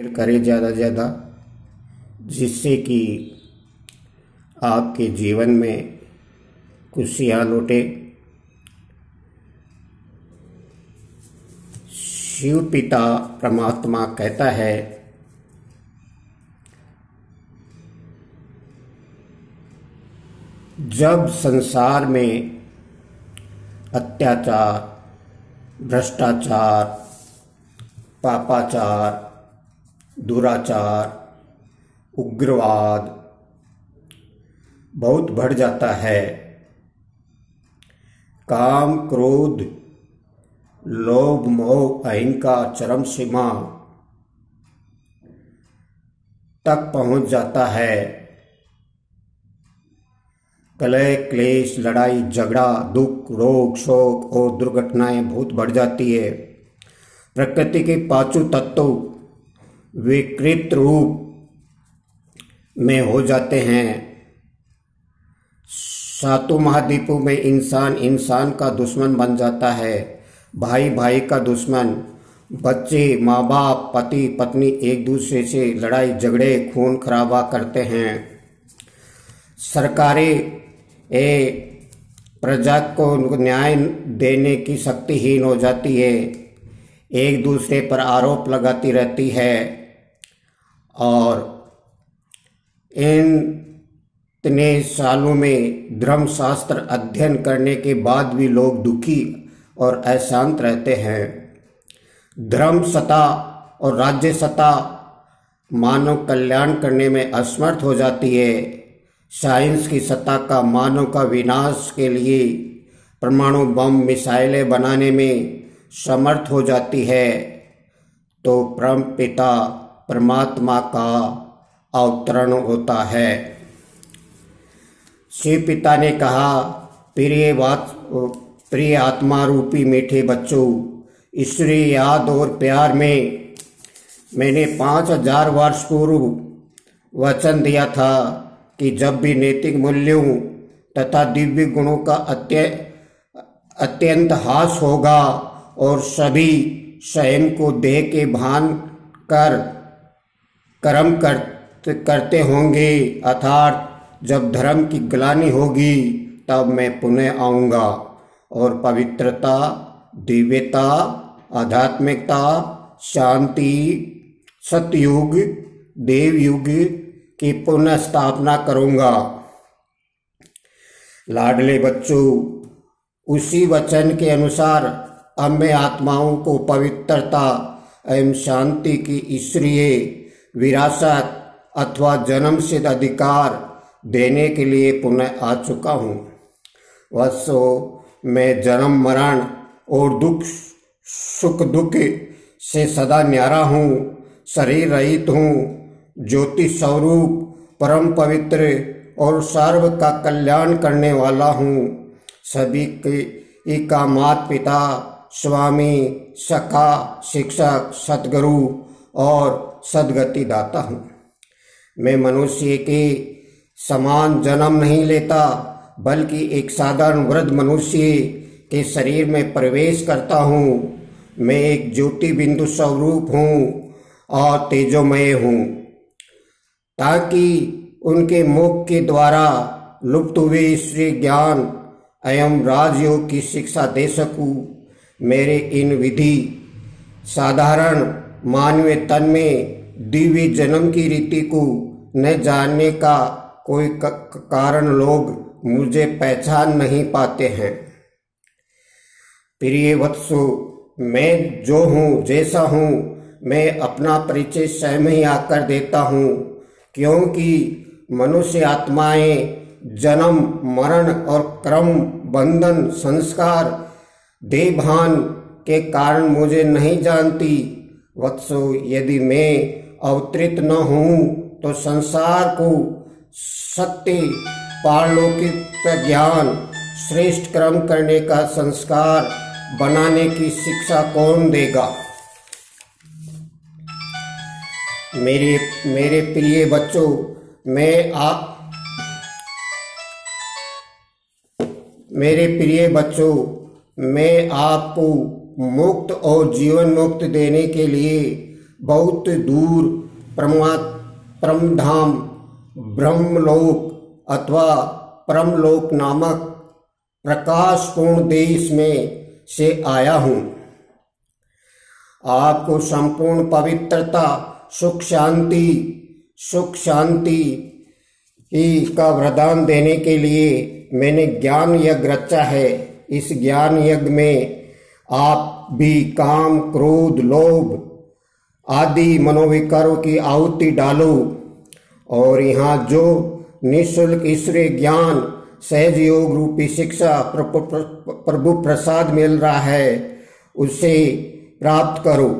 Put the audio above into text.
करें ज़्यादा से ज़्यादा, जिससे कि आपके जीवन में खुशियाँ लौटे। शिव पिता परमात्मा कहता है, जब संसार में अत्याचार, भ्रष्टाचार, पापाचार, दुराचार, उग्रवाद बहुत बढ़ जाता है, काम, क्रोध, लोभ, मोह, अहंकार चरम सीमा तक पहुंच जाता है, कलह, क्लेश, लड़ाई, झगड़ा, दुख, रोग, शोक और दुर्घटनाएं बहुत बढ़ जाती है। प्रकृति के पांचों तत्व विकृत रूप में हो जाते हैं। सातों महाद्वीपों में इंसान इंसान का दुश्मन बन जाता है, भाई भाई का दुश्मन, बच्चे, माँ बाप, पति पत्नी एक दूसरे से लड़ाई झगड़े, खून खराबा करते हैं। सरकारें प्रजा को न्याय देने की शक्तिहीन हो जाती है, एक दूसरे पर आरोप लगाती रहती है और इन इतने सालों में धर्मशास्त्र अध्ययन करने के बाद भी लोग दुखी और अशांत रहते हैं। धर्म सत्ता और राज्य सत्ता मानव कल्याण करने में असमर्थ हो जाती है। साइंस की सत्ता का मानव का विनाश के लिए परमाणु बम, मिसाइलें बनाने में समर्थ हो जाती है, तो परम पिता परमात्मा का अवतरण होता है। शिव पिता ने कहा, प्रिय आत्मा रूपी मीठे बच्चों, ईश्वरीय याद और प्यार में मैंने 5000 वर्ष पूर्व वचन दिया था कि जब भी नैतिक मूल्यों तथा दिव्य गुणों का अत्यंत हास होगा और सभी स्वयं को देह के भान कर कर्म करते होंगे, अर्थात जब धर्म की ग्लानि होगी, तब मैं पुनः आऊँगा और पवित्रता, दिव्यता, आध्यात्मिकता, शांति, सतयुग, देवयुग की पुनः स्थापना करूँगा। लाडले बच्चों, उसी वचन के अनुसार अब मैं आत्माओं को पवित्रता एवं शांति की ईश्वरीय विरासत अथवा जन्म सिद्ध अधिकार देने के लिए पुनः आ चुका हूँ। वत्सो, मैं जन्म मरण और दुख सुख दुख से सदा न्यारा हूँ, शरीर रहित हूँ, ज्योति स्वरूप, परम पवित्र और सर्व का कल्याण करने वाला हूँ। सभी का माता पिता, स्वामी, सखा, शिक्षक, सतगुरु और सद्गति दाता हूँ। मैं मनुष्य के समान जन्म नहीं लेता, बल्कि एक साधारण वृद्ध मनुष्य के शरीर में प्रवेश करता हूँ। मैं एक ज्योति बिंदु स्वरूप हूँ और तेजोमय हूँ, ताकि उनके मुख के द्वारा लुप्त हुए ईश्वरीय ज्ञान एवं राजयोग की शिक्षा दे सकूं। मेरे इन विधि साधारण मानवीय तन में दिव्य जन्म की रीति को न जानने का कोई कारण लोग मुझे पहचान नहीं पाते हैं। प्रिय वत्सो, मैं जो हूँ, जैसा हूँ, मैं अपना परिचय स्वयं ही आकर देता हूँ, क्योंकि मनुष्य आत्माएं जन्म, मरण और क्रम, बंधन, संस्कार, देहभान के कारण मुझे नहीं जानती। वत्सो, यदि मैं अवतरित न हूँ तो संसार को सत्य, पारलौकिक ज्ञान, श्रेष्ठ कर्म करने का संस्कार बनाने की शिक्षा कौन देगा। मेरे प्रिय बच्चों, मैं आपको मुक्त और जीवन मुक्त देने के लिए बहुत दूर परमधाम ब्रह्मलोक अथवा परमलोक नामक प्रकाशपूर्ण देश में से आया हूँ। आपको संपूर्ण पवित्रता, सुख शांति का वरदान देने के लिए मैंने ज्ञान यज्ञ रचा है। इस ज्ञान यज्ञ में आप भी काम, क्रोध, लोभ आदि मनोविकारों की आहुति डालो और यहाँ जो निःशुल्क ईश्वरीय ज्ञान सहज योग रूपी शिक्षा प्रभु प्रसाद मिल रहा है उसे प्राप्त करो।